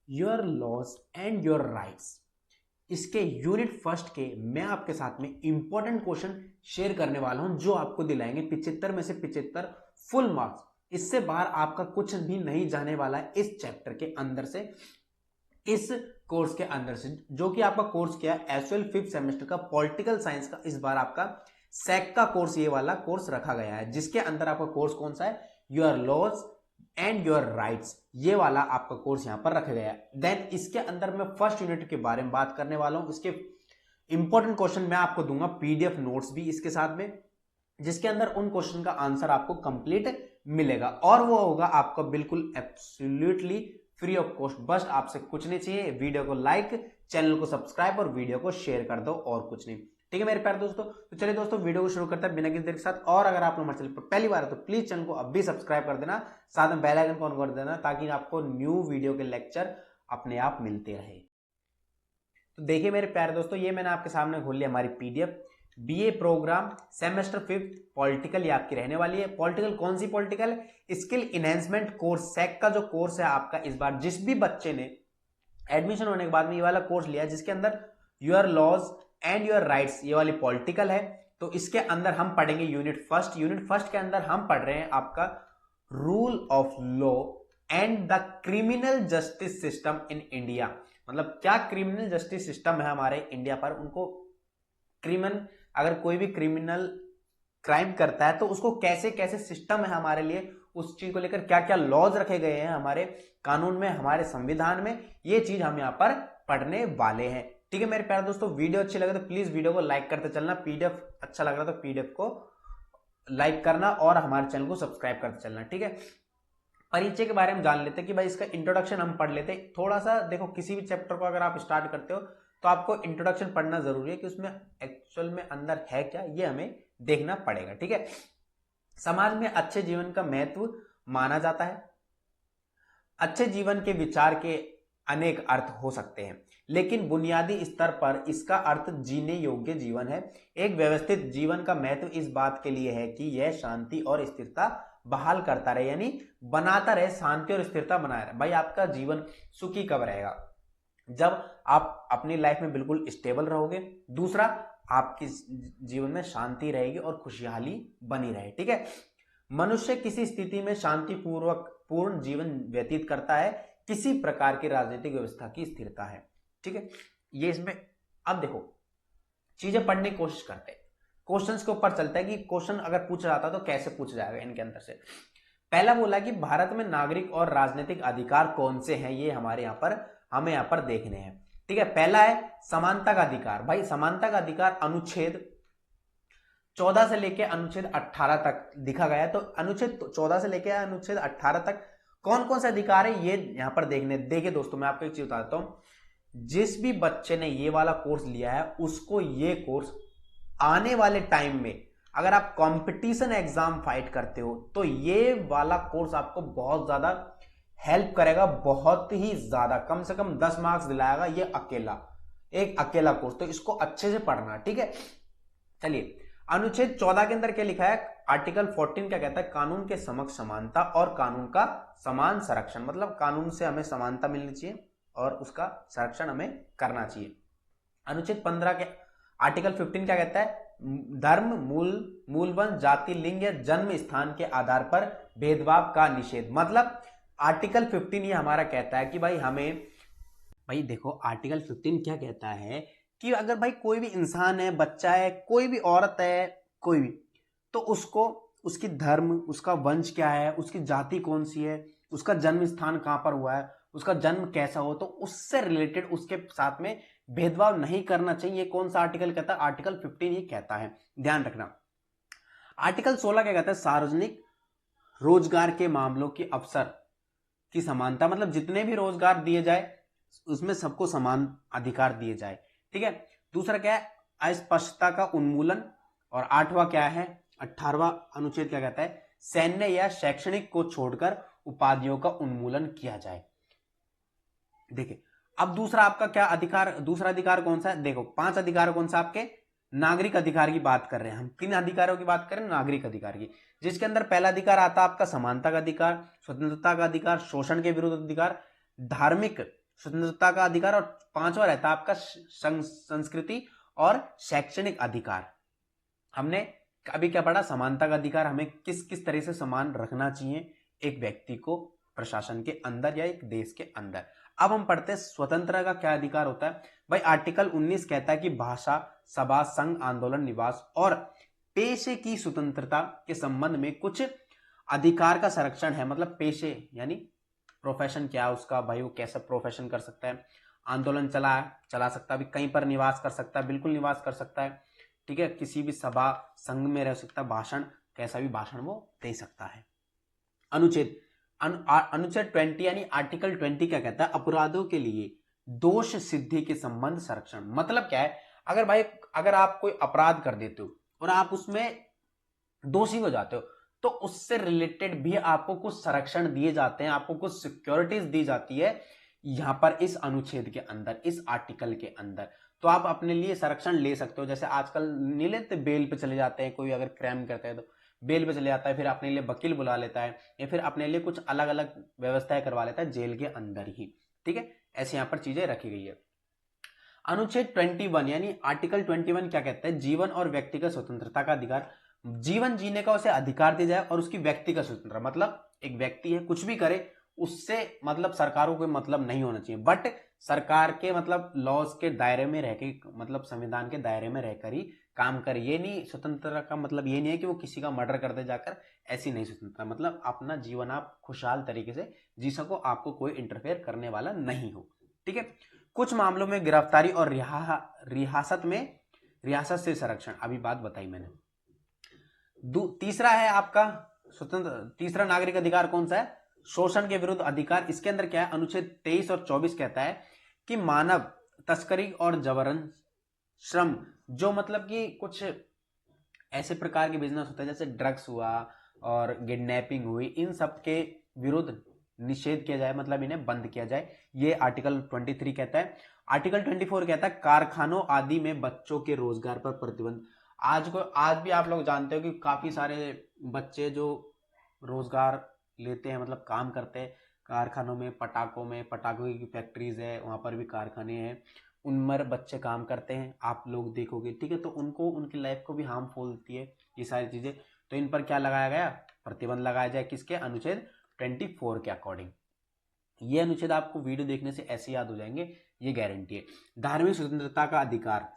Your laws and your rights. इसके unit first के मैं आपके साथ में इंपॉर्टेंट क्वेश्चन शेयर करने वाला हूं जो आपको दिलाएंगे 75 में से 75 फुल मार्क्स। इससे बाहर आपका कुछ भी नहीं जाने वाला है इस चैप्टर के अंदर से, इस कोर्स के अंदर से, जो कि आपका कोर्स क्या है एसएल 5th सेमेस्टर का पॉलिटिकल साइंस का। इस बार आपका सेक का कोर्स, ये वाला कोर्स रखा गया है, जिसके अंदर आपका कोर्स कौन सा है, your laws and your rights, ये वाला आपका कोर्स यहां पर रखा गया है। देन इसके अंदर मैं फर्स्ट यूनिट के बारे में बात करने वाला हूं। इसके इंपॉर्टेंट क्वेश्चन मैं आपको दूंगा, पीडीएफ नोट्स भी इसके साथ में, जिसके अंदर उन क्वेश्चन का आंसर आपको कंप्लीट मिलेगा और वो होगा आपका बिल्कुल एब्सोल्युटली फ्री ऑफ कॉस्ट। बस आपसे कुछ नहीं चाहिए, वीडियो को लाइक, चैनल को सब्सक्राइब और वीडियो को शेयर कर दो, और कुछ नहीं। ठीक है मेरे प्यारे दोस्तों, तो चलिए दोस्तों वीडियो को शुरू करते हैं बिना किसी देर के साथ। और अगर आप लोग हमारे चैनल पर पहली बार है तो प्लीज चैनल को अभी सब्सक्राइब कर देना, साथ में बेल आइकन को ऑन कर देना, ताकि आपको न्यू वीडियो के लेक्चर अपने आप मिलते रहे। तो देखिए मेरे प्यारे दोस्तों, ये मैंने आपके सामने खोल लिया हमारी PDF, BA program semester 5th political, ये आपकी रहने वाली है। पॉलिटिकल कौन सी पॉलिटिकल, स्किल इनहेंसमेंट कोर्स, सेक का जो कोर्स है आपका। इस बार जिस भी बच्चे ने एडमिशन होने के बाद में ये वाला कोर्स लिया है, जिसके अंदर your laws and your rights ये वाली पॉलिटिकल है, तो इसके अंदर हम पढ़ेंगे यूनिट फर्स्ट। यूनिट फर्स्ट के अंदर हम पढ़ रहे हैं आपका rule of law and the criminal justice system in India. मतलब क्या क्रिमिनल जस्टिस सिस्टम है हमारे इंडिया पर, उनको क्रिमिनल, अगर कोई भी क्रिमिनल क्राइम करता है तो उसको कैसे कैसे सिस्टम है हमारे लिए, उस चीज को लेकर क्या क्या लॉज रखे गए हैं हमारे कानून में, हमारे संविधान में, ये चीज हम यहाँ पर पढ़ने वाले हैं। ठीक है मेरे प्यारे दोस्तों, वीडियो अच्छी लगे तो प्लीज वीडियो को लाइक करते चलना, पीडीएफ अच्छा लग रहा तो पीडीएफ को लाइक करना और हमारे चैनल को सब्सक्राइब करते चलना। ठीक है, परिचय के बारे में जान लेते हैं कि भाई इसका इंट्रोडक्शन हम पढ़ लेते हैं थोड़ा सा। देखो किसी भी चैप्टर को अगर आप स्टार्ट करते हो तो आपको इंट्रोडक्शन पढ़ना जरूरी है कि उसमें एक्चुअल में अंदर है क्या, ये हमें देखना पड़ेगा। ठीक है, समाज में अच्छे जीवन का महत्व माना जाता है। अच्छे जीवन के विचार के अनेक अर्थ हो सकते हैं, लेकिन बुनियादी स्तर पर इसका अर्थ जीने योग्य जीवन है। एक व्यवस्थित जीवन का महत्व इस बात के लिए है कि यह शांति और स्थिरता बहाल करता रहे, यानी बनाता रहे, शांति और स्थिरता बनाए रहे। भाई आपका जीवन सुखी कब रहेगा, जब आप अपनी लाइफ में बिल्कुल स्टेबल रहोगे। दूसरा, आपके जीवन में शांति रहेगी और खुशहाली बनी रहे। ठीक है, मनुष्य किसी स्थिति में शांतिपूर्वक पूर्ण जीवन व्यतीत करता है, किसी प्रकार की राजनीतिक व्यवस्था की स्थिरता है। ठीक है, ये इसमें अब देखो चीजें पढ़ने की कोशिश करते हैं, क्वेश्चंस के ऊपर चलता है कि क्वेश्चन अगर पूछा जाता तो कैसे पूछा जाएगा इनके अंदर से। पहला बोला कि भारत में नागरिक और राजनीतिक अधिकार कौन से हैं, ये हमारे यहाँ पर हमें यहाँ पर देखने हैं। ठीक है, पहला है समानता का अधिकार। भाई समानता का अधिकार अनुच्छेद 14 से लेकर अनुच्छेद 18 तक लिखा गया है। तो अनुच्छेद 14 से लेकर अनुच्छेद 18 तक कौन कौन से अधिकार है ये यहां पर देखने। देखिए दोस्तों, मैं आपको एक चीज बताता हूं, जिस भी बच्चे ने ये वाला कोर्स लिया है उसको ये कोर्स आने वाले टाइम में, अगर आप कंपटीशन एग्जाम फाइट करते हो तो ये वाला कोर्स आपको बहुत ज्यादा हेल्प करेगा, बहुत ही ज्यादा, कम से कम 10 मार्क्स दिलाएगा ये अकेला, एक अकेला कोर्स। तो इसको अच्छे से पढ़ना। ठीक है, चलिए अनुच्छेद 14 के अंदर क्या लिखा है, आर्टिकल 14 क्या कहता है, कानून के समक्ष समानता और कानून का समान संरक्षण। मतलब कानून से हमें समानता मिलनी चाहिए और उसका संरक्षण हमें करना चाहिए। अनुच्छेद 15 के आर्टिकल 15 क्या कहता है, धर्म, मूल वंश, जाति, लिंग या जन्म स्थान के आधार पर भेदभाव का निषेध। मतलब आर्टिकल 15 ये हमारा कहता है कि भाई हमें, भाई देखो आर्टिकल 15 क्या कहता है कि अगर भाई कोई भी इंसान है, बच्चा है, कोई भी औरत है, कोई भी, तो उसको उसकी धर्म, उसका वंश क्या है, उसकी जाति कौन सी है, उसका जन्म स्थान कहां पर हुआ है, उसका जन्म कैसा हो, तो उससे रिलेटेड उसके साथ में भेदभाव नहीं करना चाहिए। कौन सा आर्टिकल कहता है, आर्टिकल 15 ये कहता है, ध्यान रखना। आर्टिकल 16 क्या कहता है, सार्वजनिक रोजगार के मामलों की अवसर की समानता। मतलब जितने भी रोजगार दिए जाए उसमें सबको समान अधिकार दिए जाए। ठीक है, दूसरा क्या है, अस्पष्टता का उन्मूलन। और 8वां क्या है, 18वां अनुच्छेद क्या कहता है, सैन्य या शैक्षणिक को छोड़कर उपाधियों का उन्मूलन किया जाए। देखिए अब दूसरा आपका क्या अधिकार, दूसरा अधिकार कौन सा है, देखो 5 अधिकार कौन सा आपके, नागरिक अधिकार की बात कर रहे हैं हम। किन अधिकारों की बात करें, नागरिक अधिकार की, जिसके अंदर पहला अधिकार आता है आपका समानता का अधिकार, स्वतंत्रता का अधिकार, शोषण के विरुद्ध अधिकार, धार्मिक स्वतंत्रता का अधिकार, और पांचवा रहता है आपका संस्कृति और शैक्षणिक अधिकार। हमने अभी क्या पढ़ा, समानता का अधिकार, हमें किस किस तरह से समान रखना चाहिए एक व्यक्ति को प्रशासन के अंदर या एक देश के अंदर। अब हम पढ़ते हैं स्वतंत्रता का क्या अधिकार होता है। भाई आर्टिकल 19 कहता है कि भाषा, सभा, संघ, आंदोलन, निवास और पेशे की स्वतंत्रता के संबंध में कुछ अधिकार का संरक्षण है। मतलब पेशे यानी प्रोफेशन क्या है उसका, भाई वो कैसा प्रोफेशन कर सकता है, आंदोलन चला सकता है, कहीं पर निवास कर सकता है, बिल्कुल निवास कर सकता है, ठीक है, किसी भी सभा संघ में रह सकता है, भाषण कैसा भी भाषण वो दे सकता है। अनुच्छेद अनुच्छेद 20 यानी आर्टिकल 20 क्या कहता है, अपराधों के लिए दोष सिद्धि के संबंध संरक्षण। मतलब क्या है, अगर आप कोई अपराध कर देते हो और आप उसमें दोषी हो जाते हो तो उससे रिलेटेड भी आपको कुछ संरक्षण दिए जाते हैं, आपको कुछ सिक्योरिटीज दी जाती है यहां पर इस अनुच्छेद के अंदर, इस आर्टिकल के अंदर। तो आप अपने लिए संरक्षण ले सकते हो। जैसे आजकल नहीं लेते, बेल पे चले जाते हैं, कोई अगर क्राइम करता है तो बेल पे चले जाता है, फिर अपने लिए वकील बुला लेता है या फिर अपने लिए कुछ अलग अलग व्यवस्थाएं करवा लेता है जेल के अंदर ही, ठीक है। ऐसे यहां पर चीजें रखी गई है। अनुच्छेद 21 यानी आर्टिकल 21 क्या कहता है, जीवन और व्यक्तिगत स्वतंत्रता का अधिकार। जीवन जीने का उसे अधिकार दिया जाए और उसकी व्यक्तिगत स्वतंत्रता, मतलब एक व्यक्ति है कुछ भी करे उससे मतलब सरकारों को मतलब नहीं होना चाहिए, बट सरकार के मतलब लॉज के दायरे में रह के, मतलब संविधान के दायरे में रहकर ही काम करे। ये नहीं, स्वतंत्रता का मतलब ये नहीं है कि वो किसी का मर्डर कर दे जाकर, ऐसी नहीं स्वतंत्रता। मतलब अपना जीवन आप खुशहाल तरीके से जी सको, आपको कोई इंटरफेयर करने वाला नहीं हो, ठीक है। कुछ मामलों में गिरफ्तारी और रियासत से संरक्षण, अभी बात बताई मैंने। तीसरा है आपका स्वतंत्र, तीसरा नागरिक अधिकार कौन सा है, शोषण के विरुद्ध अधिकार। इसके अंदर क्या है, अनुच्छेद 23 और 24 कहता है कि मानव तस्करी और जबरन श्रम, जो मतलब कि कुछ ऐसे प्रकार के बिजनेस होते हैं जैसे ड्रग्स हुआ और किडनैपिंग हुई, इन सब के विरुद्ध निषेध किया जाए, मतलब इन्हें बंद किया जाए, ये आर्टिकल 23 कहता है। आर्टिकल 24 कहता है कारखानों आदि में बच्चों के रोजगार पर प्रतिबंध। आज भी आप लोग जानते हो कि काफी सारे बच्चे जो रोजगार लेते हैं, मतलब काम करते हैं कारखानों में, पटाखों की फैक्ट्रीज है, वहां पर भी कारखाने हैं, उनमें बच्चे काम करते हैं, आप लोग देखोगे, ठीक है। तो उनको, उनकी लाइफ को भी हार्मफुल होती है ये सारी चीजें। तो इन पर क्या लगाया गया, प्रतिबंध लगाया जाए, किसके, अनुच्छेद 24 के अकॉर्डिंग। ये अनुच्छेद आपको वीडियो देखने से ऐसे याद हो जाएंगे, ये गारंटी है। धार्मिक स्वतंत्रता का अधिकार।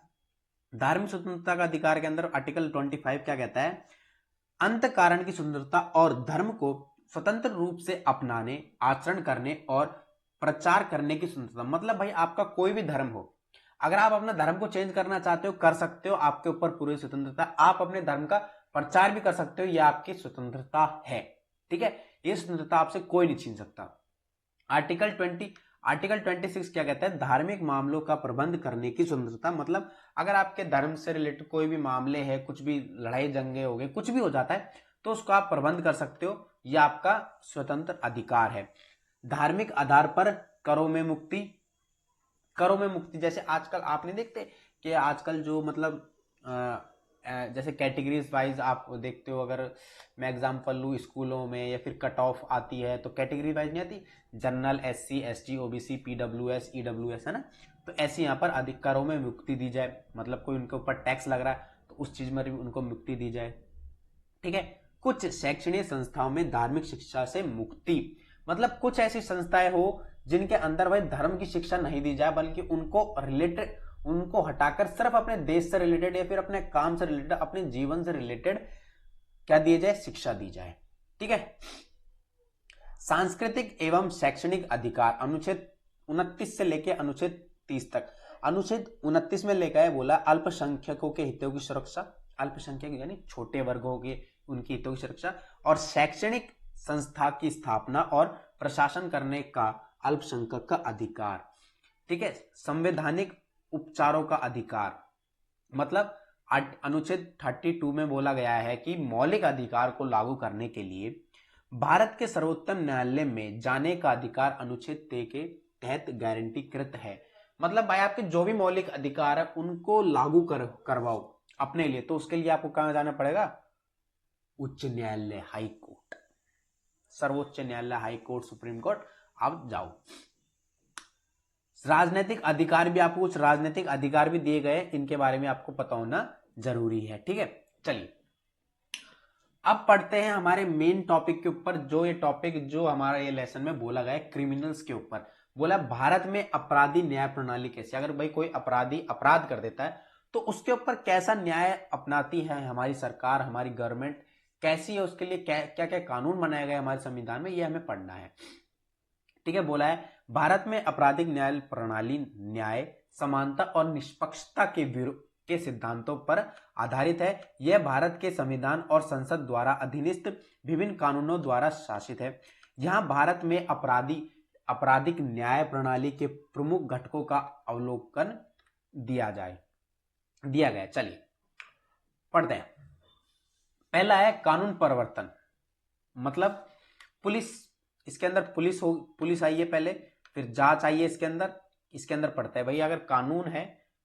धार्मिक स्वतंत्रता का अधिकार के अंदर आर्टिकल 25 क्या कहता है, अंत कारण की स्वतंत्रता और धर्म को स्वतंत्र रूप से अपनाने, आचरण करने और प्रचार करने की स्वतंत्रता। मतलब भाई आपका कोई भी धर्म हो, अगर आप अपना धर्म को चेंज करना चाहते हो कर सकते हो, आपके ऊपर पूरी स्वतंत्रता, आप अपने धर्म का प्रचार भी कर सकते हो, यह आपकी स्वतंत्रता है, ठीक है। ये स्वतंत्रता आपसे कोई नहीं छीन सकता। आर्टिकल 26 क्या कहता है, धार्मिक मामलों का प्रबंध करने की स्वतंत्रता। मतलब अगर आपके धर्म से रिलेटेड कोई भी मामले है, कुछ भी लड़ाई जंगे हो गए, कुछ भी हो जाता है तो उसको आप प्रबंध कर सकते हो, यह आपका स्वतंत्र अधिकार है। धार्मिक आधार पर करों में मुक्ति। करों में मुक्ति जैसे आजकल आप नहीं देखते कि आजकल जो मतलब जैसे कैटेगरीज वाइज आप देखते हो, अगर मैं एग्जांपल लूँ स्कूलों में या फिर कट ऑफ आती है तो कैटेगरी वाइज नहीं आती, general, SC ST OBC PWS EWS, है ना। तो ऐसे यहाँ पर अधिक करों में मुक्ति दी जाए, मतलब कोई उनके ऊपर टैक्स लग रहा है तो उस चीज में भी उनको मुक्ति दी जाए, ठीक है। कुछ शैक्षणिक संस्थाओं में धार्मिक शिक्षा से मुक्ति, मतलब कुछ ऐसी संस्थाएं हो जिनके अंदर भाई धर्म की शिक्षा नहीं दी जाए, बल्कि उनको हटाकर सिर्फ अपने देश से रिलेटेड या फिर अपने काम से रिलेटेड, अपने जीवन से रिलेटेड क्या दिए जाए, शिक्षा दी जाए, ठीक है। सांस्कृतिक एवं शैक्षणिक अधिकार, अनुच्छेद 29 से लेकर अनुच्छेद 30 तक। अनुच्छेद 29 में लेकर है बोला अल्पसंख्यकों के हितों की सुरक्षा, अल्पसंख्यक यानी छोटे वर्गों के उनकी हितों की सुरक्षा, और शैक्षणिक संस्था की स्थापना और प्रशासन करने का अल्पसंख्यक का अधिकार, ठीक है। संवैधानिक उपचारों का अधिकार, मतलब अनुच्छेद 32 में बोला गया है कि मौलिक अधिकार को लागू करने के लिए भारत के सर्वोच्च न्यायालय में जाने का अधिकार अनुच्छेद 3 के तहत गारंटी कृत है। मतलब भाई आपके जो भी मौलिक अधिकार है उनको लागू करवाओ अपने लिए, तो उसके लिए आपको कहां जाना पड़ेगा, उच्च न्यायालय, हाई कोर्ट, सर्वोच्च न्यायालय, हाई कोर्ट, सुप्रीम कोर्ट, आप जाओ। राजनीतिक अधिकार भी, आपको कुछ राजनीतिक अधिकार भी दिए गए, इनके बारे में आपको पता होना जरूरी है। ठीक है, चलिए अब पढ़ते हैं हमारे मेन टॉपिक के ऊपर। जो ये टॉपिक जो हमारा ये लेसन में बोला गया है क्रिमिनल्स के ऊपर, बोला भारत में अपराधी न्याय प्रणाली कैसी। अगर भाई कोई अपराधी अपराध कर देता है तो उसके ऊपर कैसा न्याय अपनाती है हमारी सरकार, हमारी गवर्नमेंट कैसी है, उसके लिए क्या क्या कानून बनाए गए हमारे संविधान में, ये हमें पढ़ना है। ठीक है, बोला है भारत में आपराधिक न्याय प्रणाली न्याय, समानता और निष्पक्षता के सिद्धांतों पर आधारित है। यह भारत के संविधान और संसद द्वारा अधिनिष्ठ विभिन्न कानूनों द्वारा शासित है। यहां भारत में आपराधिक न्याय प्रणाली के प्रमुख घटकों का अवलोकन दिया गया। चलिए पढ़ते हैं। पहला है कानून प्रवर्तन, मतलब पुलिस, इसके अंदर पुलिस आई है पहले, फिर जांच आई है इसके अंदर पढ़ता है भाई अगर कानून है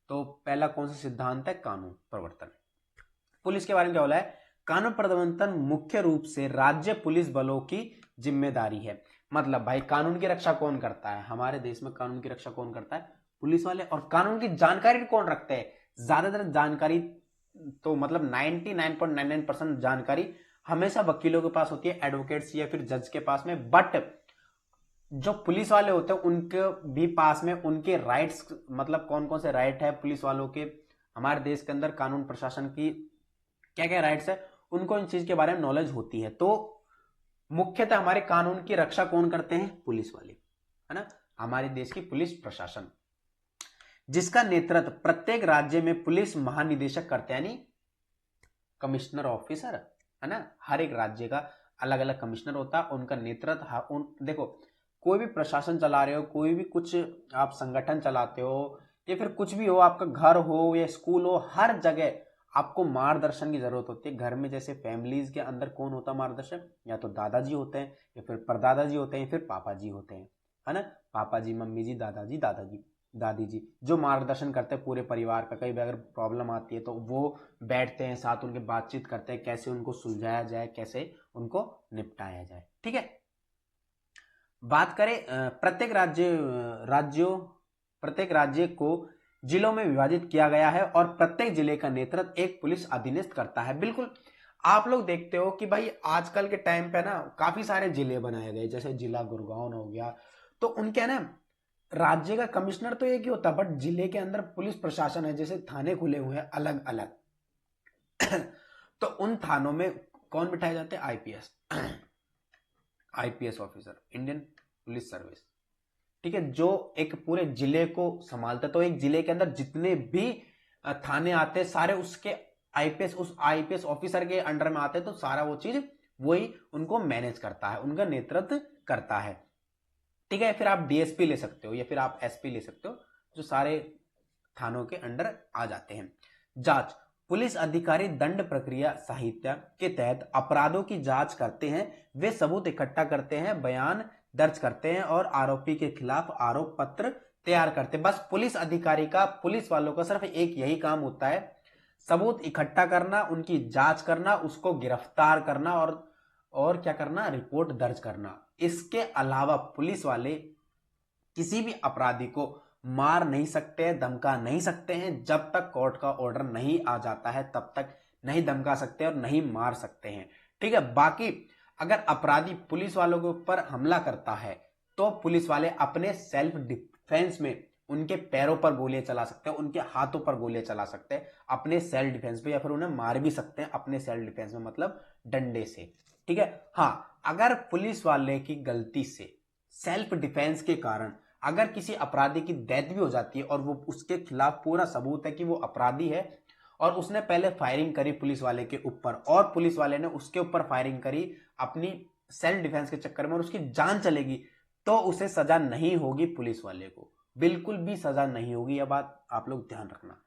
तो पहला कौन सा सिद्धांत है, कानून प्रवर्तन। पुलिस के बारे में क्या बोला है, कानून प्रवर्तन मुख्य रूप से राज्य पुलिस बलों की जिम्मेदारी है। मतलब भाई कानून की रक्षा कौन करता है हमारे देश में, कानून की रक्षा कौन करता है, पुलिस वाले। और कानून की जानकारी कौन रखते हैं, ज्यादातर जानकारी तो मतलब 99.99% जानकारी हमेशा वकीलों के पास होती है, एडवोकेट्स या फिर जज के पास में। बट जो पुलिस वाले होते हैं उनके भी पास में उनके राइट्स, मतलब कौन कौन से राइट है पुलिस वालों के, हमारे देश के अंदर कानून प्रशासन की क्या क्या राइट्स है, उनको इन चीज के बारे में नॉलेज होती है। तो मुख्यतः हमारे कानून की रक्षा कौन करते हैं, पुलिस वाले, है ना, हमारे देश की पुलिस प्रशासन, जिसका नेतृत्व प्रत्येक राज्य में पुलिस महानिदेशक करते हैं, यानी कमिश्नर ऑफिसर, है ना। हर एक राज्य का अलग अलग कमिश्नर होता है, उनका नेतृत्व देखो कोई भी प्रशासन चला रहे हो, कोई भी कुछ आप संगठन चलाते हो या फिर कुछ भी हो, आपका घर हो या स्कूल हो, हर जगह आपको मार्गदर्शन की जरूरत होती है। घर में जैसे फैमिलीज के अंदर कौन होता है मार्गदर्शक, या तो दादाजी होते हैं या फिर परदादाजी होते हैं या फिर पापा जी होते हैं, है ना। पापा जी, मम्मी जी, दादाजी, दादी जी जो मार्गदर्शन करते हैं पूरे परिवार का। कहीं भी अगर प्रॉब्लम आती है तो वो बैठते हैं साथ, उनके बातचीत करते हैं कैसे उनको सुलझाया जाए, कैसे उनको निपटाया जाए। ठीक है, बात करें प्रत्येक राज्य को जिलों में विभाजित किया गया है और प्रत्येक जिले का नेतृत्व एक पुलिस अधीनस्थ करता है। बिल्कुल आप लोग देखते हो कि भाई आजकल के टाइम पे ना काफी सारे जिले बनाए गए, जैसे जिला गुड़गांव हो गया, तो उनके ना राज्य का कमिश्नर तो एक ही होता है, बट जिले के अंदर पुलिस प्रशासन है, जैसे थाने खुले हुए हैं अलग अलग तो उन थानों में कौन बिठाए जाते हैं, IPS officer, Indian police service. ठीक है, जो एक पूरे जिले को संभालता है। तो एक जिले के अंदर जितने भी थाने आते हैं सारे उसके उस आईपीएस ऑफिसर के अंडर में आते हैं, तो सारा वो चीज वही उनको मैनेज करता है, उनका नेतृत्व करता है। ठीक है, फिर आप डीएसपी ले सकते हो या फिर आप एसपी ले सकते हो, जो सारे थानों के अंडर आ जाते हैं। जांच, पुलिस अधिकारी दंड प्रक्रिया संहिता के तहत अपराधों की जांच करते हैं, वे सबूत इकट्ठा करते हैं, बयान दर्ज करते हैं और आरोपी के खिलाफ आरोप पत्र तैयार करते हैं। बस पुलिस अधिकारी का, पुलिस वालों का सिर्फ एक यही काम होता है, सबूत इकट्ठा करना, उनकी जांच करना, उसको गिरफ्तार करना और क्या करना, रिपोर्ट दर्ज करना। इसके अलावा पुलिस वाले किसी भी अपराधी को मार नहीं सकते, धमका नहीं सकते हैं, जब तक कोर्ट का ऑर्डर नहीं आ जाता है तब तक नहीं धमका सकते और नहीं मार सकते हैं। ठीक है, बाकी अगर अपराधी पुलिस वालों के ऊपर हमला करता है तो पुलिस वाले अपने सेल्फ डिफेंस में उनके पैरों पर गोलियां चला सकते हैं, उनके हाथों पर गोलियां चला सकते हैं अपने सेल्फ डिफेंस में, या फिर उन्हें मार भी सकते हैं अपने सेल्फ डिफेंस में, मतलब डंडे से। ठीक है, हाँ, अगर पुलिस वाले की गलती से सेल्फ डिफेंस के कारण अगर किसी अपराधी की डेथ भी हो जाती है और वो उसके खिलाफ पूरा सबूत है कि वो अपराधी है और उसने पहले फायरिंग करी पुलिस वाले के ऊपर और पुलिस वाले ने उसके ऊपर फायरिंग करी अपनी सेल्फ डिफेंस के चक्कर में और उसकी जान चलेगी, तो उसे सजा नहीं होगी, पुलिस वाले को बिल्कुल भी सजा नहीं होगी। यह बात आप लोग ध्यान रखना।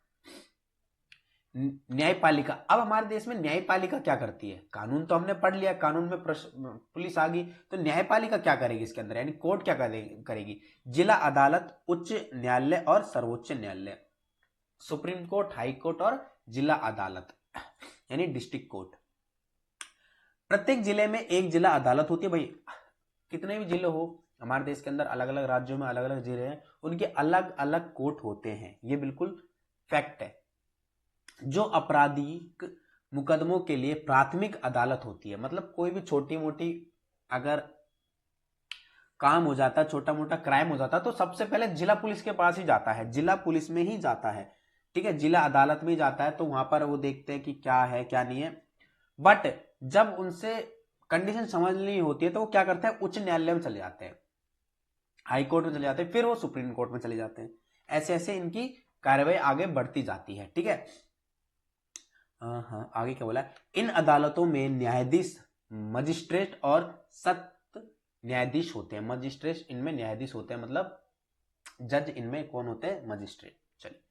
न्यायपालिका, अब हमारे देश में न्यायपालिका क्या करती है, कानून तो हमने पढ़ लिया, कानून में पुलिस आ गई, तो न्यायपालिका क्या करेगी इसके अंदर, यानी कोर्ट क्या करेगी, जिला अदालत, उच्च न्यायालय और सर्वोच्च न्यायालय, सुप्रीम कोर्ट, हाई कोर्ट और जिला अदालत यानी डिस्ट्रिक्ट कोर्ट। प्रत्येक जिले में एक जिला अदालत होती है। भाई कितने भी जिले हो, हमारे देश के अंदर अलग अलग राज्यों में अलग अलग जिले हैं, उनके अलग अलग कोर्ट होते हैं, ये बिल्कुल फैक्ट है। जो आपराधिक मुकदमों के लिए प्राथमिक अदालत होती है, मतलब कोई भी छोटी मोटी अगर काम हो जाता है, छोटा मोटा क्राइम हो जाता है, तो सबसे पहले जिला पुलिस के पास ही जाता है, जिला पुलिस में ही जाता है, ठीक है, जिला अदालत में ही जाता है। तो वहां पर वो देखते हैं कि क्या है क्या नहीं है। बट जब उनसे कंडीशन समझ नहीं होती है तो वो क्या करते हैं, उच्च न्यायालय में चले जाते हैं, हाई कोर्ट में चले जाते हैं, फिर वो सुप्रीम कोर्ट में चले जाते हैं। ऐसे ऐसे इनकी कार्रवाई आगे बढ़ती जाती है, ठीक है। हाँ, आगे क्या बोला, इन अदालतों में न्यायाधीश, मजिस्ट्रेट और सत्र न्यायाधीश होते हैं। मजिस्ट्रेट इनमें न्यायाधीश होते हैं, मतलब जज इनमें कौन होते हैं, मजिस्ट्रेट। चलिए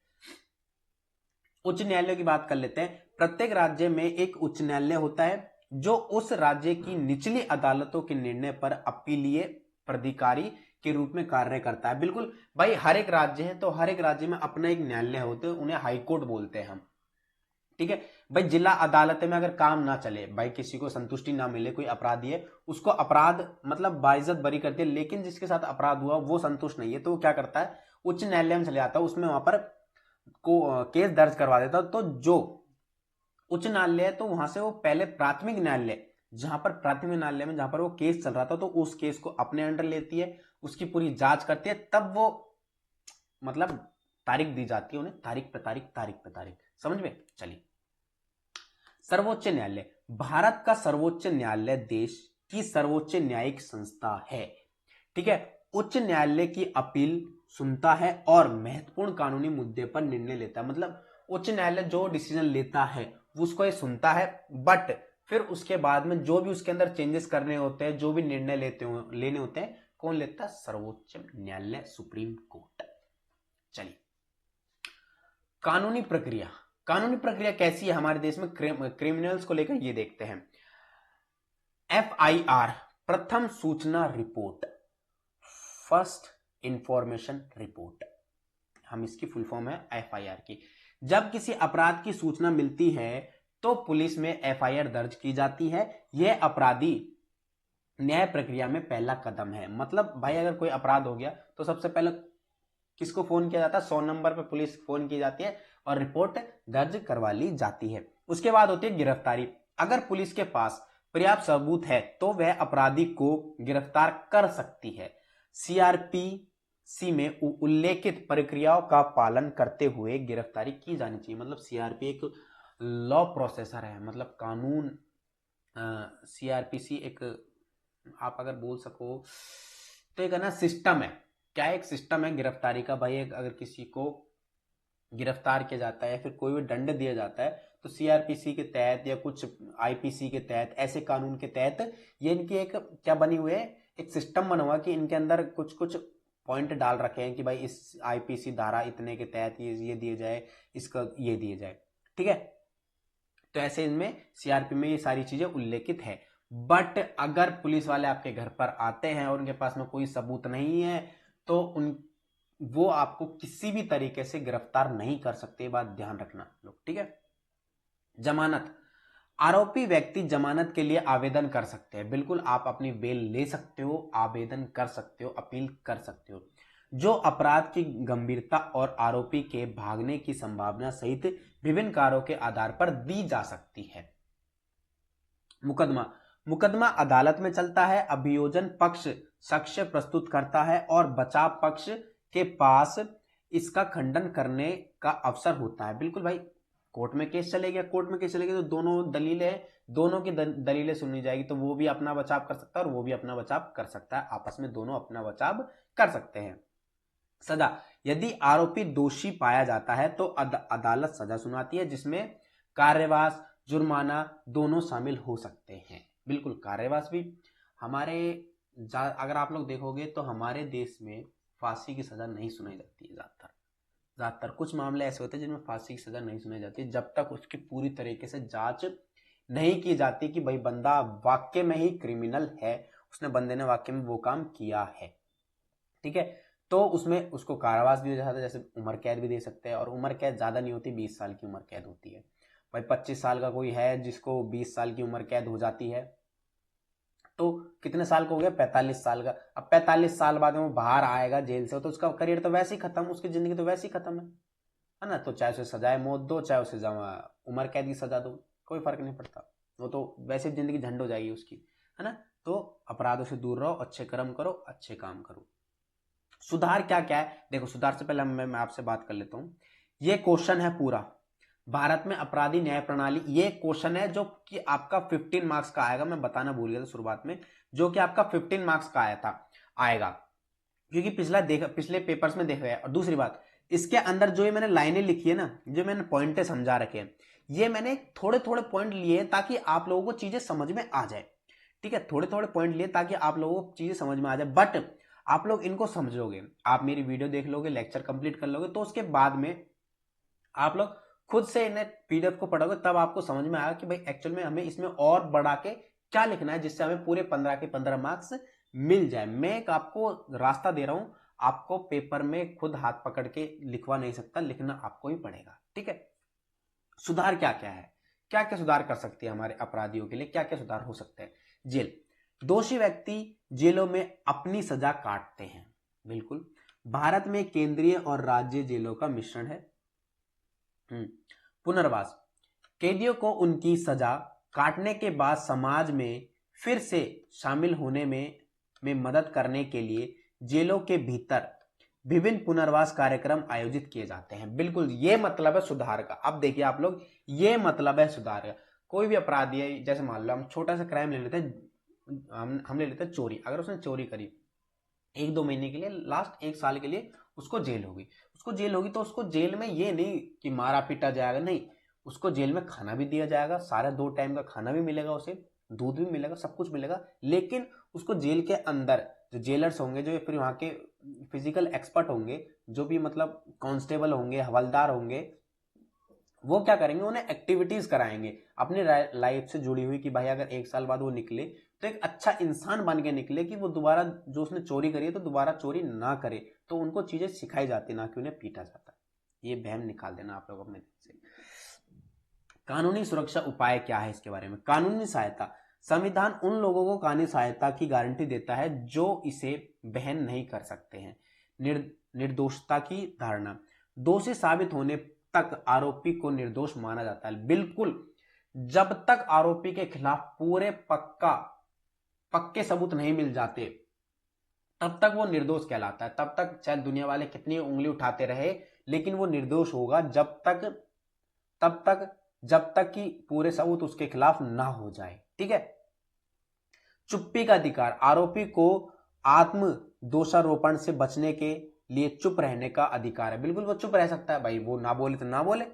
उच्च न्यायालय की बात कर लेते हैं। प्रत्येक राज्य में एक उच्च न्यायालय होता है जो उस राज्य की निचली अदालतों के निर्णय पर अपीलीय प्राधिकारी के रूप में कार्य करता है। बिल्कुल भाई, हर एक राज्य है तो हर एक राज्य में अपना एक न्यायालय होते हैं, उन्हें हाई कोर्ट बोलते हैं हम, ठीक है भाई। जिला अदालत में अगर काम ना चले, भाई किसी को संतुष्टि ना मिले, कोई अपराधी है, उसको अपराध मतलब बाइज्जत बरी करती है, लेकिन जिसके साथ अपराध हुआ वो संतुष्ट नहीं है, तो वो क्या करता है, उच्च न्यायालय में चले जाता है, उसमें वहां पर को केस दर्ज करवा देता। तो जो उच्च न्यायालय है तो वहां से वो पहले प्राथमिक न्यायालय, जहां पर प्राथमिक न्यायालय में जहां पर वो केस चल रहा था, तो उस केस को अपने अंडर लेती है, उसकी पूरी जांच करती है, तब वो मतलब तारीख दी जाती है उन्हें, तारीख पे तारीख, तारीख पे तारीख, समझ में। चलिए सर्वोच्च न्यायालय, भारत का सर्वोच्च न्यायालय देश की सर्वोच्च न्यायिक संस्था है, ठीक है। उच्च न्यायालय की अपील सुनता है और महत्वपूर्ण कानूनी मुद्दे पर निर्णय लेता है। मतलब उच्च न्यायालय जो डिसीजन लेता है वो उसको ये सुनता है, बट फिर उसके बाद में जो भी उसके अंदर चेंजेस करने होते हैं, जो भी निर्णय लेने होते हैं, कौन लेता है, सर्वोच्च न्यायालय, सुप्रीम कोर्ट। चलिए कानूनी प्रक्रिया, कानूनी प्रक्रिया कैसी है हमारे देश में क्रिमिनल्स को लेकर, ये देखते हैं। FIR, प्रथम सूचना रिपोर्ट, फर्स्ट इंफॉर्मेशन रिपोर्ट, हम इसकी फुल फॉर्म है FIR की। जब किसी अपराध की सूचना मिलती है तो पुलिस में FIR दर्ज की जाती है। यह अपराधी न्याय प्रक्रिया में पहला कदम है। मतलब भाई अगर कोई अपराध हो गया तो सबसे पहले किसको फोन किया जाता है, 100 नंबर पर पुलिस फोन की जाती है और रिपोर्ट दर्ज करवा ली जाती है। उसके बाद होती है गिरफ्तारी। अगर पुलिस के पास पर्याप्त सबूत है तो वह अपराधी को गिरफ्तार कर सकती है। CRPC में उल्लेखित प्रक्रियाओं का पालन करते हुए गिरफ्तारी की जानी चाहिए। मतलब CRP एक लॉ प्रोसेसर है, मतलब कानून, CRPC एक आप अगर बोल सको तो एक है ना सिस्टम है। क्या एक सिस्टम है गिरफ्तारी का, भाई अगर किसी को गिरफ्तार किया जाता है या फिर कोई भी दंड दिया जाता है तो CRPC के तहत या कुछ IPC के तहत, ऐसे कानून के तहत ये इनकी एक क्या बनी हुई है, एक सिस्टम बना हुआ कि इनके अंदर कुछ कुछ पॉइंट डाल रखे हैं कि भाई इस IPC धारा इतने के तहत ये दिए जाए, इसका ये दिए जाए, ठीक है। तो ऐसे इनमें CRP में ये सारी चीजें उल्लेखित है। बट अगर पुलिस वाले आपके घर पर आते हैं और उनके पास में कोई सबूत नहीं है तो वो आपको किसी भी तरीके से गिरफ्तार नहीं कर सकते, ये बात ध्यान रखना लोग, ठीक है। जमानत, आरोपी व्यक्ति जमानत के लिए आवेदन कर सकते हैं। बिल्कुल आप अपनी बेल ले सकते हो, आवेदन कर सकते हो, अपील कर सकते हो, जो अपराध की गंभीरता और आरोपी के भागने की संभावना सहित विभिन्न कारणों के आधार पर दी जा सकती है। मुकदमा, मुकदमा अदालत में चलता है। अभियोजन पक्ष साक्ष्य प्रस्तुत करता है और बचाव पक्ष के पास इसका खंडन करने का अवसर होता है। बिल्कुल भाई, कोर्ट में केस चलेगा, कोर्ट में केस चलेगा तो दोनों दलीलें, दोनों की दलीलें सुननी जाएगी, तो वो भी अपना बचाव कर सकता है और वो भी अपना बचाव कर सकता है, आपस में दोनों अपना बचाव कर सकते हैं। सजा, यदि आरोपी दोषी पाया जाता है तो अदालत सजा सुनाती है, जिसमें कार्यवास, जुर्माना दोनों शामिल हो सकते हैं। बिल्कुल कार्यवास भी हमारे अगर आप लोग देखोगे तो हमारे देश में फांसी की सजा नहीं सुनाई जाती है। ज्यादातर कुछ मामले ऐसे होते हैं जिनमें फांसी की सजा नहीं सुनाई जाती जब तक उसकी पूरी तरीके से जांच नहीं की जाती कि भाई बंदा वाकई में ही क्रिमिनल है, उसने बंदे ने वाकई में वो काम किया है, ठीक है। तो उसमें उसको कारावास भी हो जाता है, जैसे उम्र कैद भी दे सकते हैं, और उम्र कैद ज्यादा नहीं होती, 20 साल की उम्र कैद होती है। भाई 25 साल का कोई है जिसको 20 साल की उम्र कैद हो जाती है तो कितने साल का हो गया, 45 साल का। अब 45 साल बाद में वो बाहर आएगा जेल से, तो उसका करियर तो वैसे ही खत्म, उसकी जिंदगी तो वैसे ही खत्म है ना। तो चाहे उसे सजाए मौत दो, चाहे उसे उम्र कैद की सजा दो, कोई फर्क नहीं पड़ता, वो तो वैसे जिंदगी झंड हो जाएगी उसकी, है ना। तो अपराधों से दूर रहो, अच्छे कर्म करो, अच्छे काम करो। सुधार क्या क्या है, देखो सुधार से पहले मैं आपसे बात कर लेता हूं। ये क्वेश्चन है पूरा, भारत में अपराधी न्याय प्रणाली, ये क्वेश्चन है जो कि आपका 15 मार्क्स का आएगा। मैं बताना भूल गया था शुरुआत में, जो कि आपका 15 मार्क्स का आएगा, क्योंकि पिछले पेपर्स में देखा है। और दूसरी बात, इसके अंदर जो ये मैंने लाइनें लिखी है ना, जो मैंने पॉइंटें समझा रखे हैं, ये मैंने थोड़े थोड़े पॉइंट लिए ताकि आप लोगों को चीजें समझ में आ जाए, ठीक है। थोड़े थोड़े पॉइंट लिए ताकि आप लोगों को चीजें समझ में आ जाए, बट आप लोग इनको समझोगे, आप मेरी वीडियो देख लोगे, लेक्चर कंप्लीट कर लोगे, तो उसके बाद में आप लोग खुद से इन्हें पीडीएफ को पढ़ोगे, तब आपको समझ में आएगा कि भाई एक्चुअल में हमें इसमें और बढ़ा के क्या लिखना है, जिससे हमें पूरे 15 के 15 मार्क्स मिल जाए। मैं एक आपको रास्ता दे रहा हूं, आपको पेपर में खुद हाथ पकड़ के लिखवा नहीं सकता, लिखना आपको ही पड़ेगा, ठीक है। सुधार क्या क्या है, क्या क्या सुधार कर सकते हैं हमारे अपराधियों के लिए, क्या क्या सुधार हो सकते हैं। जेल, दोषी व्यक्ति जेलों में अपनी सजा काटते हैं, बिल्कुल। भारत में केंद्रीय और राज्य जेलों का मिश्रण है। पुनर्वास, कैदियों को उनकी सजा काटने के बाद समाज में फिर से शामिल होने में मदद करने के लिए जेलों के भीतर विभिन्न पुनर्वास कार्यक्रम आयोजित किए जाते हैं। बिल्कुल ये मतलब है सुधार का। अब देखिए आप लोग, ये मतलब है सुधार का। कोई भी अपराधी है, जैसे मान लो हम छोटा सा क्राइम ले लेते हैं, हम ले लेते हैं चोरी। अगर उसने चोरी करी 1-2 महीने के लिए, लास्ट 1 साल के लिए उसको जेल होगी, तो उसको जेल में ये नहीं कि मारा पीटा जाएगा, नहीं, उसको जेल में खाना भी दिया जाएगा, सारा 2 टाइम का खाना भी मिलेगा, उसे दूध भी मिलेगा, सब कुछ मिलेगा। लेकिन उसको जेल के अंदर जो जेलर्स होंगे, जो फिर वहां के फिजिकल एक्सपर्ट होंगे, जो भी मतलब कांस्टेबल होंगे, हवलदार होंगे, वो क्या करेंगे, उन्हें एक्टिविटीज कराएंगे अपनी लाइफ से जुड़ी हुई, कि भाई अगर 1 साल बाद वो निकले तो एक अच्छा इंसान बन के निकले, कि वो दोबारा जो उसने चोरी करी है तो दोबारा चोरी ना करे। तो उनको चीजें सिखाई जाती, ना कि उन्हें पीटा जाता। ये बहम निकाल देना आप लोग अपने दिल से। कानूनी सुरक्षा उपाय क्या है, इसके बारे में। कानूनी सहायता, संविधान उन लोगों को कानूनी सहायता की गारंटी देता है जो इसे बहन नहीं कर सकते हैं। निर्दोषता की धारणा, दोषी साबित होने तक आरोपी को निर्दोष माना जाता है। बिल्कुल, जब तक आरोपी के खिलाफ पूरे पक्के सबूत नहीं मिल जाते, तब तक वो निर्दोष कहलाता है। तब तक चाहे दुनिया वाले कितनी उंगली उठाते रहे, लेकिन वो निर्दोष होगा तब तक जब तक कि पूरे सबूत उसके खिलाफ ना हो जाए, ठीक है। चुप्पी का अधिकार, आरोपी को आत्म दोषारोपण से बचने के लिए चुप रहने का अधिकार है। बिल्कुल वो चुप रह सकता है, भाई वो ना बोले तो ना बोले,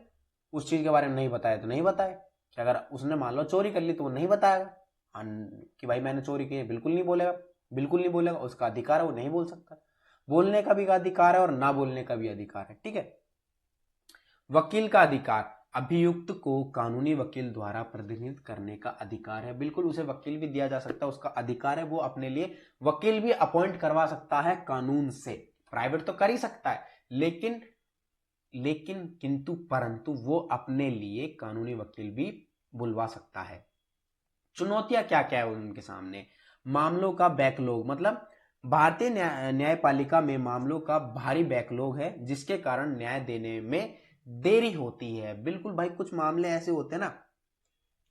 उस चीज के बारे में नहीं बताया तो नहीं बताए। कि अगर उसने मान लो चोरी कर ली तो वो नहीं बताएगा कि भाई मैंने चोरी की है, बिल्कुल नहीं बोलेगा, बिल्कुल नहीं बोलेगा, उसका अधिकार है, वो नहीं बोल सकता। बोलने का भी अधिकार है और ना बोलने का भी अधिकार है, ठीक है। वकील का अधिकार, अभियुक्त को कानूनी वकील द्वारा प्रतिनिधित्व करने का अधिकार है। बिल्कुल उसे वकील भी दिया जा सकता है, उसका अधिकार है, वो अपने लिए वकील भी अपॉइंट करवा सकता है कानून से। प्राइवेट तो कर ही सकता है, लेकिन किंतु परंतु वो अपने लिए कानूनी वकील भी बुलवा सकता है। चुनौतियां क्या क्या है उनके सामने, मामलों का बैकलॉग, मतलब भारतीय न्यायपालिका में मामलों का भारी बैकलॉग है, जिसके कारण न्याय देने में देरी होती है। बिल्कुल भाई, कुछ मामले ऐसे होते हैं ना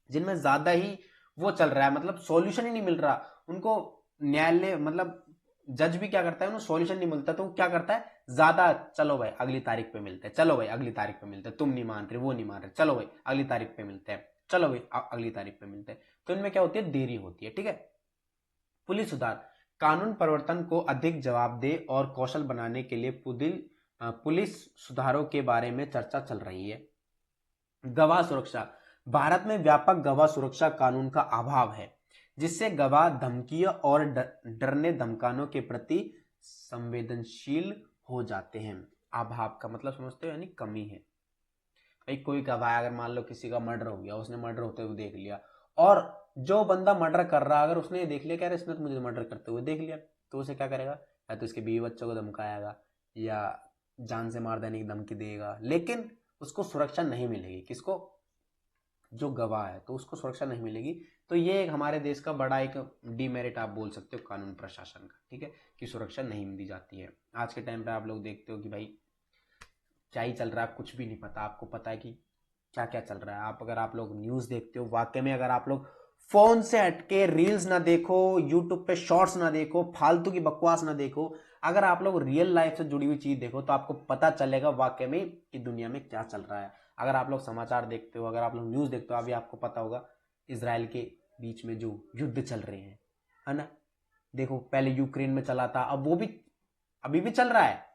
जिनमें ज्यादा ही वो चल रहा है, मतलब सॉल्यूशन ही नहीं मिल रहा उनको। न्यायालय मतलब जज भी क्या करता है, उन्हें सॉल्यूशन नहीं मिलता, तो वो क्या करता है, ज्यादा चलो भाई अगली तारीख पे मिलते हैं, चलो भाई अगली तारीख पे मिलते हैं, तुम नहीं मान रहे, वो नहीं मान रहे, चलो भाई अगली तारीख पे मिलते हैं, चलो भाई अगली तारीख पे मिलते हैं। तो इनमें क्या होती है, देरी होती है, ठीक है। पुलिस सुधार, कानून प्रवर्तन को अधिक जवाबदेह और कौशल बनाने के लिए पुलिस सुधारों के बारे में चर्चा चल रही है। गवाह सुरक्षा, भारत में व्यापक गवाह सुरक्षा कानून का अभाव है, जिससे गवाह धमकियों और डरने धमकानों के प्रति संवेदनशील हो जाते हैं। अभाव का मतलब समझते हो, यानी कमी है। भाई कोई गवाह, अगर मान लो किसी का मर्डर हो गया, उसने मर्डर होते हुए देख लिया, और जो बंदा मर्डर कर रहा, अगर उसने देख लिया कि इसने तो मुझे मर्डर करते हुए देख लिया, तो उसे क्या करेगा, या तो इसके बीवी बच्चों को धमकाएगा या जान से मार देने की धमकी देगा, लेकिन उसको सुरक्षा नहीं मिलेगी। किसको, जो गवाह है, तो उसको सुरक्षा नहीं मिलेगी। तो ये एक हमारे देश का बड़ा एक डीमेरिट आप बोल सकते हो कानून प्रशासन का, ठीक है, कि सुरक्षा नहीं दी जाती है। आज के टाइम पे आप लोग देखते हो कि भाई क्या ही चल रहा है, कुछ भी नहीं पता, आपको पता है कि क्या क्या चल रहा है। अगर आप लोग न्यूज़ देखते हो, वाकई में अगर आप लोग फोन से हटके रील्स ना देखो, यूट्यूब पे शॉर्ट्स ना देखो, फालतू की बकवास ना देखो, अगर आप लोग रियल लाइफ से जुड़ी हुई चीज देखो, तो आपको पता चलेगा वाकई में कि दुनिया में क्या चल रहा है। अगर आप लोग समाचार देखते हो, अगर आप लोग न्यूज़ देखते हो, अभी आपको पता होगा इसराइल के बीच में जो युद्ध चल रहे हैं, है ना। देखो पहले यूक्रेन में चला था, अब वो भी अभी भी चल रहा है,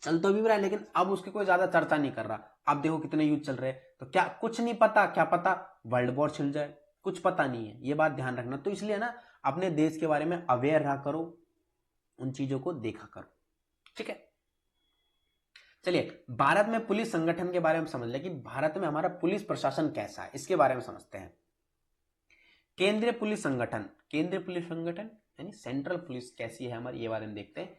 चल तो भी रहा है, लेकिन अब उसकी कोई ज्यादा चर्चा नहीं कर रहा। अब देखो कितने युद्ध चल रहे हैं, तो क्या कुछ नहीं पता, क्या पता वर्ल्ड वॉर छिड़ जाए, कुछ पता नहीं है, ये बात ध्यान रखना। तो इसलिए ना अपने देश के बारे में अवेयर रहा करो, उन चीजों को देखा करो, ठीक है। चलिए भारत में पुलिस संगठन के बारे में समझ ले कि भारत में हमारा पुलिस प्रशासन कैसा है, इसके बारे में समझते हैं। केंद्रीय पुलिस संगठन, केंद्रीय पुलिस संगठन यानी सेंट्रल पुलिस कैसी है हमारी, ये बारे में देखते हैं।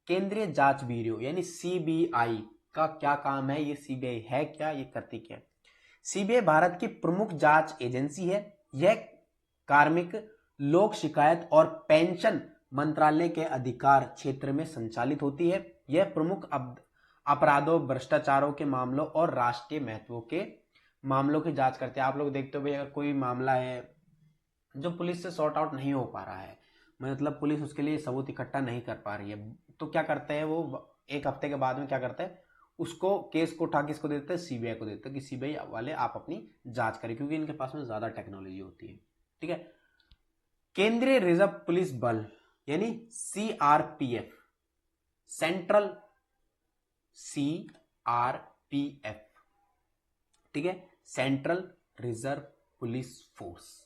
केंद्रीय जांच ब्यूरो यानी सीबीआई का क्या काम है, ये सीबीआई है क्या, ये करती क्या है। सीबीआई भारत की प्रमुख जांच एजेंसी है। यह कार्मिक, लोक शिकायत और पेंशन मंत्रालय के अधिकार क्षेत्र में संचालित होती है। यह प्रमुख अपराधों, भ्रष्टाचारों के मामलों और राष्ट्रीय महत्व के मामलों की जांच करते हैं। आप लोग देखते हो भाई, अगर कोई मामला है जो पुलिस से सॉर्ट आउट नहीं हो पा रहा है, मतलब पुलिस उसके लिए सबूत इकट्ठा नहीं कर पा रही है, तो क्या करते हैं वो, एक हफ्ते के बाद में क्या करते हैं, उसको केस को उठा के इसको देते हैं, सीबीआई को देते हैं कि सीबीआई वाले आप अपनी जांच करें, क्योंकि इनके पास में ज्यादा टेक्नोलॉजी होती है, ठीक है। केंद्रीय रिजर्व पुलिस बल यानी सीआरपीएफ, सेंट्रल सीआरपीएफ, ठीक है, सेंट्रल रिजर्व पुलिस फोर्स,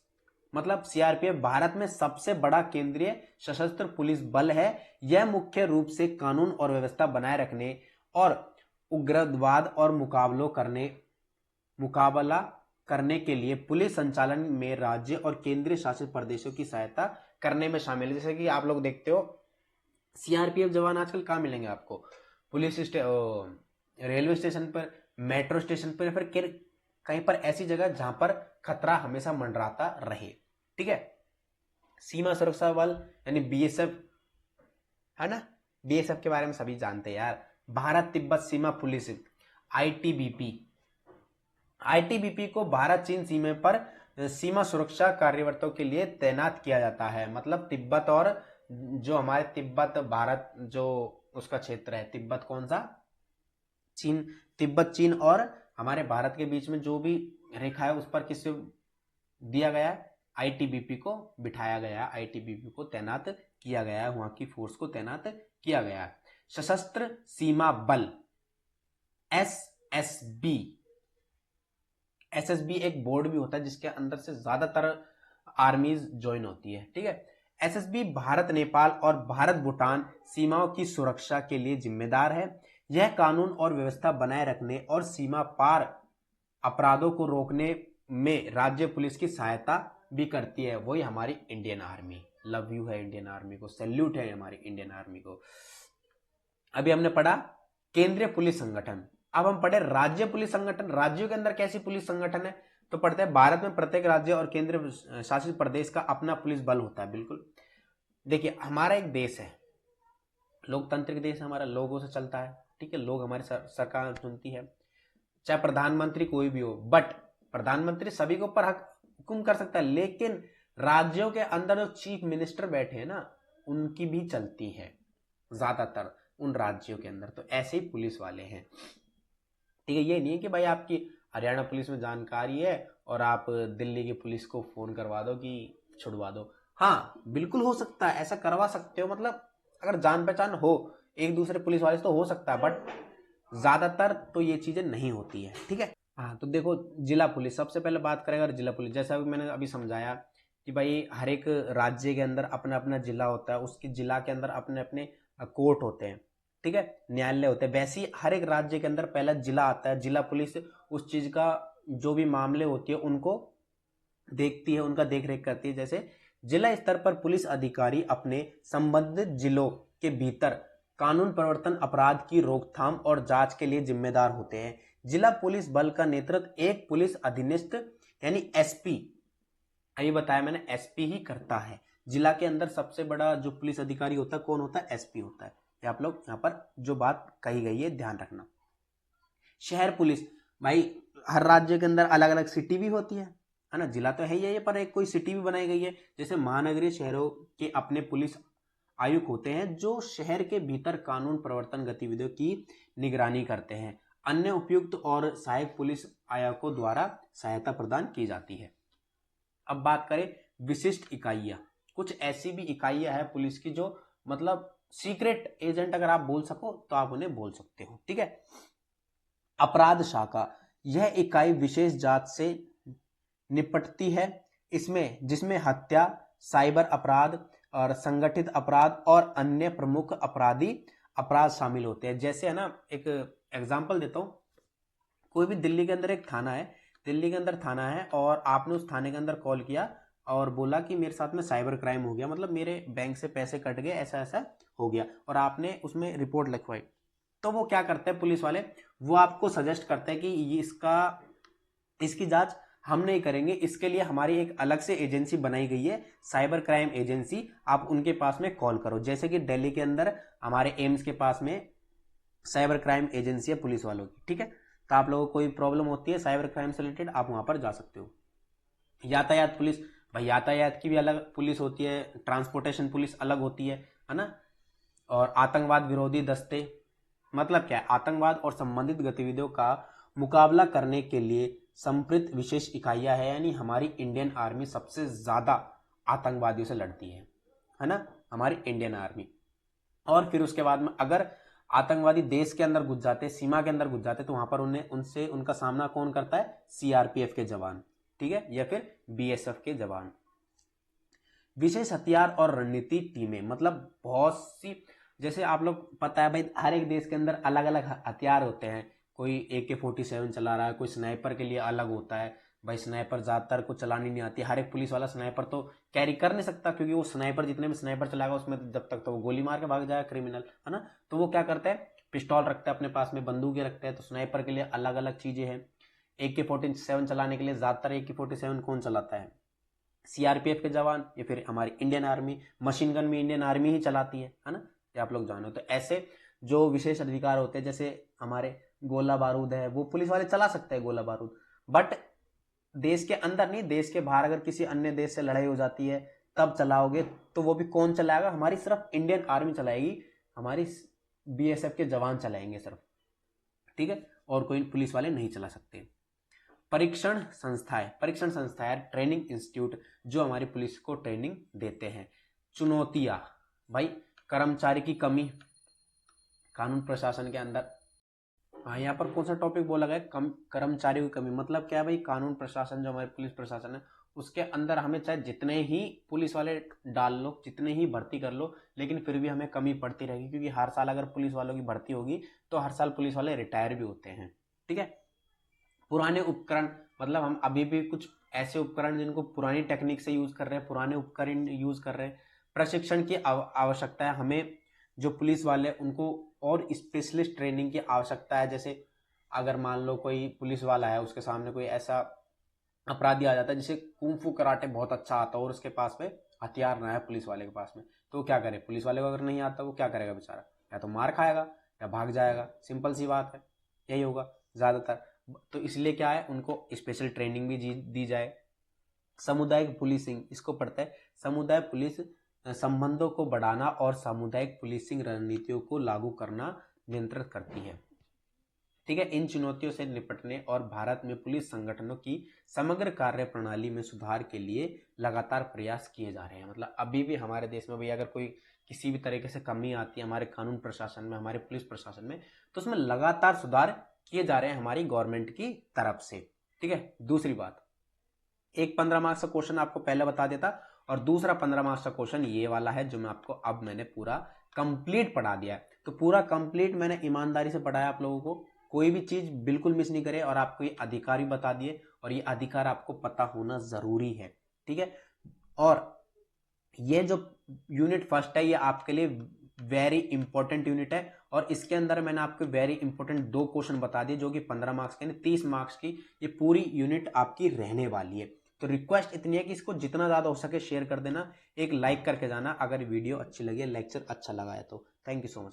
मतलब सीआरपीएफ भारत में सबसे बड़ा केंद्रीय सशस्त्र पुलिस बल है। यह मुख्य रूप से कानून और व्यवस्था बनाए रखने और उग्रवाद और मुकाबला करने के लिए पुलिस संचालन में राज्य और केंद्रीय शासित प्रदेशों की सहायता करने में शामिल है। जैसे कि आप लोग देखते हो सीआरपीएफ जवान आजकल कहाँ मिलेंगे आपको, पुलिस रेलवे स्टेशन पर, मेट्रो स्टेशन पर, फिर कहीं पर ऐसी जगह जहां पर खतरा हमेशा मंडराता रहे, ठीक है। सीमा सुरक्षा बल यानी बीएसएफ, है ना, बीएसएफ के बारे में सभी जानते हैं यार। भारत तिब्बत सीमा पुलिस आईटीबीपी, आईटीबीपी को भारत चीन सीमा पर सीमा सुरक्षा कार्यरतों के लिए तैनात किया जाता है। मतलब तिब्बत और जो हमारे तिब्बत भारत जो उसका क्षेत्र है, तिब्बत कौन सा, चीन, तिब्बत चीन और हमारे भारत के बीच में जो भी रेखा है उस पर किससे दिया गया है, आईटीबीपी को बिठाया गया, आईटीबीपी को तैनात किया गया है, वहां की फोर्स को तैनात किया गया है। सशस्त्र सीमा बल एसएसबी, एसएसबी एक बोर्ड भी होता है जिसके अंदर से ज्यादातर आर्मीज ज्वाइन होती है, ठीक है। एसएसबी भारत नेपाल और भारत भूटान सीमाओं की सुरक्षा के लिए जिम्मेदार है। यह कानून और व्यवस्था बनाए रखने और सीमा पार अपराधों को रोकने में राज्य पुलिस की सहायता भी करती है। वही हमारी इंडियन आर्मी, लव यू है इंडियन आर्मी को, सैल्यूट है हमारी इंडियन आर्मी को। अभी हमने पढ़ा केंद्रीय पुलिस संगठन, अब हम पढ़े राज्य पुलिस संगठन। राज्यों के अंदर कैसी पुलिस संगठन है, तो पढ़ते हैं भारत में प्रत्येक राज्य और केंद्र शासित प्रदेश का अपना पुलिस बल होता है। बिल्कुल, देखिए हमारा एक देश है, लोकतांत्रिक देश है हमारा, लोगों से चलता है, ठीक है, लोग हमारी सरकार चुनती है, चाहे प्रधानमंत्री कोई भी हो, बट प्रधानमंत्री सभी के ऊपर हुक्म कर सकता है, लेकिन राज्यों के अंदर जो चीफ मिनिस्टर बैठे हैं ना, उनकी भी चलती है ज्यादातर उन राज्यों के अंदर। तो ऐसे ही पुलिस वाले हैं, ठीक है। ये नहीं है कि भाई आपकी हरियाणा पुलिस में जानकारी है और आप दिल्ली की पुलिस को फोन करवा दो कि छुड़वा दो। हाँ बिल्कुल हो सकता है, ऐसा करवा सकते हो, मतलब अगर जान पहचान हो एक दूसरे पुलिस वाले से तो हो सकता है, बट ज्यादातर तो ये चीजें नहीं होती है, ठीक है। हाँ तो देखो जिला पुलिस, सबसे पहले बात करें अगर जिला पुलिस, जैसा मैंने अभी समझाया कि भाई हर एक राज्य के अंदर अपना अपना जिला होता है, उसकी जिला के अंदर अपने अपने कोर्ट होते हैं, ठीक है, न्यायालय होते हैं। वैसे ही हर एक राज्य के अंदर पहला जिला आता है, जिला पुलिस उस चीज का जो भी मामले होती है उनको देखती है, उनका देख रेख करती है। जैसे जिला स्तर पर पुलिस अधिकारी अपने संबंधित जिलों के भीतर कानून प्रवर्तन, अपराध की रोकथाम और जांच के लिए जिम्मेदार होते हैं। जिला पुलिस बल का नेतृत्व एक पुलिस अधीनस्थ यानी एसपी, अभी बताया मैंने, एसपी ही करता है। जिला के अंदर सबसे बड़ा जो पुलिस अधिकारी होता है कौन होता है? एसपी होता है। ये आप लोग यहाँ पर जो बात कही गई है ध्यान रखना। शहर पुलिस, भाई हर राज्य के अंदर अलग अलग सिटी भी होती है ना, जिला तो है ही है, पर एक कोई सिटी भी बनाई गई है। जैसे महानगरीय शहरों के अपने पुलिस आयुक्त होते हैं जो शहर के भीतर कानून प्रवर्तन गतिविधियों की निगरानी करते हैं। अन्य उपयुक्त और सहायक पुलिस आयुक्तों द्वारा सहायता प्रदान की जाती है। अब बात करें विशिष्ट इकाइयां, कुछ ऐसी भी इकाइयां हैं पुलिस की जो मतलब सीक्रेट एजेंट अगर आप बोल सको तो आप उन्हें बोल सकते हो, ठीक है। अपराध शाखा, यह इकाई विशेष जांच से निपटती है, इसमें जिसमें हत्या, साइबर अपराध और संगठित अपराध और अन्य प्रमुख अपराधी अपराध शामिल होते हैं। जैसे है ना, एक एग्जांपल देता हूं, कोई भी दिल्ली के अंदर एक थाना है, दिल्ली के अंदर थाना है और आपने उस थाने के अंदर कॉल किया और बोला कि मेरे साथ में साइबर क्राइम हो गया, मतलब मेरे बैंक से पैसे कट गए, ऐसा ऐसा हो गया, और आपने उसमें रिपोर्ट लिखवाई। तो वो क्या करते हैं पुलिस वाले, वो आपको सजेस्ट करते हैं कि इसकी जांच हम नहीं करेंगे, इसके लिए हमारी एक अलग से एजेंसी बनाई गई है, साइबर क्राइम एजेंसी, आप उनके पास में कॉल करो। जैसे कि दिल्ली के अंदर हमारे एम्स के पास में साइबर क्राइम एजेंसी है पुलिस वालों की, ठीक है। तो आप लोगों को कोई प्रॉब्लम होती है साइबर क्राइम से रिलेटेड, आप वहां पर जा सकते हो। यातायात पुलिस, भाई यातायात की भी अलग पुलिस होती है, ट्रांसपोर्टेशन पुलिस अलग होती है ना। और आतंकवाद विरोधी दस्ते, मतलब क्या है, आतंकवाद और संबंधित गतिविधियों का मुकाबला करने के लिए संप्रेरित विशेष इकाइयां है, यानी हमारी इंडियन आर्मी सबसे ज्यादा आतंकवादियों से लड़ती है ना, हमारी इंडियन आर्मी। और फिर उसके बाद में अगर आतंकवादी देश के अंदर घुस जाते, सीमा के अंदर घुस जाते, तो वहां पर उनका सामना कौन करता है? सीआरपीएफ के जवान, ठीक है, या फिर बीएसएफ के जवान। विशेष हथियार और रणनीति टीमें, मतलब बहुत सी, जैसे आप लोग पता है भाई हर एक देश के अंदर अलग अलग हथियार होते हैं, कोई AK-47 चला रहा है, कोई स्नाइपर के लिए अलग होता है, भाई स्नाइपर ज्यादातर को चलानी नहीं आती, हर एक पुलिस वाला स्नाइपर तो कैरी कर नहीं सकता, क्योंकि वो स्नाइपर जितने भी स्नाइपर चलाएगा उसमें जब तक तो वो गोली मार के भाग जाएगा क्रिमिनल, है ना। तो वो क्या करते हैं, पिस्टॉल रखते हैं अपने पास में, बंदूकें रखते हैं। तो स्नाइपर के लिए अलग अलग चीजें हैं। AK-47 चलाने के लिए ज्यादातर AK-47 कौन चलाता है? सीआरपीएफ के जवान या फिर हमारी इंडियन आर्मी। मशीन गन भी इंडियन आर्मी ही चलाती है ना, ये आप लोग जानो। तो ऐसे जो विशेष अधिकार होते हैं, जैसे हमारे गोला बारूद है, वो पुलिस वाले चला सकते हैं गोला बारूद, बट देश के अंदर नहीं, देश के बाहर अगर किसी अन्य देश से लड़ाई हो जाती है तब चलाओगे, तो वो भी कौन चलाएगा? हमारी सिर्फ इंडियन आर्मी चलाएगी, हमारी बीएसएफ के जवान चलाएंगे सिर्फ, ठीक है, और कोई पुलिस वाले नहीं चला सकते। परीक्षण संस्थाएं ट्रेनिंग इंस्टीट्यूट जो हमारी पुलिस को ट्रेनिंग देते हैं। चुनौतियां, भाई कर्मचारी की कमी कानून प्रशासन के अंदर। हाँ, यहाँ पर कौन सा टॉपिक बोला गया? कर्मचारियों की कमी, मतलब क्या है भाई, कानून प्रशासन जो हमारे पुलिस प्रशासन है उसके अंदर हमें चाहे जितने ही पुलिस वाले डाल लो, जितने ही भर्ती कर लो, लेकिन फिर भी हमें कमी पड़ती रहेगी, क्योंकि हर साल अगर पुलिस वालों की भर्ती होगी तो हर साल पुलिस वाले रिटायर भी होते हैं, ठीक है। पुराने उपकरण, मतलब हम अभी भी कुछ ऐसे उपकरण जिनको पुरानी टेक्निक से यूज कर रहे हैं, पुराने उपकरण यूज कर रहे हैं। प्रशिक्षण की आवश्यकता है हमें, जो पुलिस वाले उनको और स्पेशलिस्ट ट्रेनिंग की आवश्यकता है। जैसे अगर मान लो कोई पुलिस वाला है, उसके सामने कोई ऐसा अपराधी आ जाता है जिसे कुंफू कराटे बहुत अच्छा आता है और उसके पास में हथियार ना है पुलिस वाले के पास में, तो वो क्या करे? पुलिस वाले को अगर नहीं आता वो क्या करेगा बेचारा? या तो मार खाएगा या भाग जाएगा, सिंपल सी बात है, यही होगा ज्यादातर। तो इसलिए क्या है, उनको स्पेशल ट्रेनिंग भी दी जाए। सामुदायिक पुलिसिंग, इसको पढ़ता है समुदाय पुलिस संबंधों को बढ़ाना और सामुदायिक पुलिसिंग रणनीतियों को लागू करना नियंत्रित करती है, ठीक है। इन चुनौतियों से निपटने और भारत में पुलिस संगठनों की समग्र कार्य प्रणाली में सुधार के लिए लगातार प्रयास किए जा रहे हैं। मतलब अभी भी हमारे देश में भाई अगर कोई किसी भी तरीके से कमी आती है हमारे कानून प्रशासन में, हमारे पुलिस प्रशासन में, तो उसमें लगातार सुधार किए जा रहे हैं हमारी गवर्नमेंट की तरफ से, ठीक है। दूसरी बात, एक 15 मार्क्स का क्वेश्चन आपको पहले बता देता और दूसरा 15 मार्क्स का क्वेश्चन ये वाला है जो मैं आपको अब मैंने पूरा कंप्लीट पढ़ा दिया है। तो पूरा कंप्लीट मैंने ईमानदारी से पढ़ाया आप लोगों को, कोई भी चीज बिल्कुल मिस नहीं करे, और आपको ये अधिकार भी बता दिए, और ये अधिकार आपको पता होना जरूरी है, ठीक है। और ये जो यूनिट फर्स्ट है ये आपके लिए वेरी इंपॉर्टेंट यूनिट है और इसके अंदर मैंने आपको वेरी इंपॉर्टेंट 2 क्वेश्चन बता दिए जो कि 15 मार्क्स के, 30 मार्क्स की ये पूरी यूनिट आपकी रहने वाली है। तो रिक्वेस्ट इतनी है कि इसको जितना ज़्यादा हो सके शेयर कर देना, एक लाइक करके जाना अगर वीडियो अच्छी लगी, लेक्चर अच्छा लगा है तो। Thank you so much.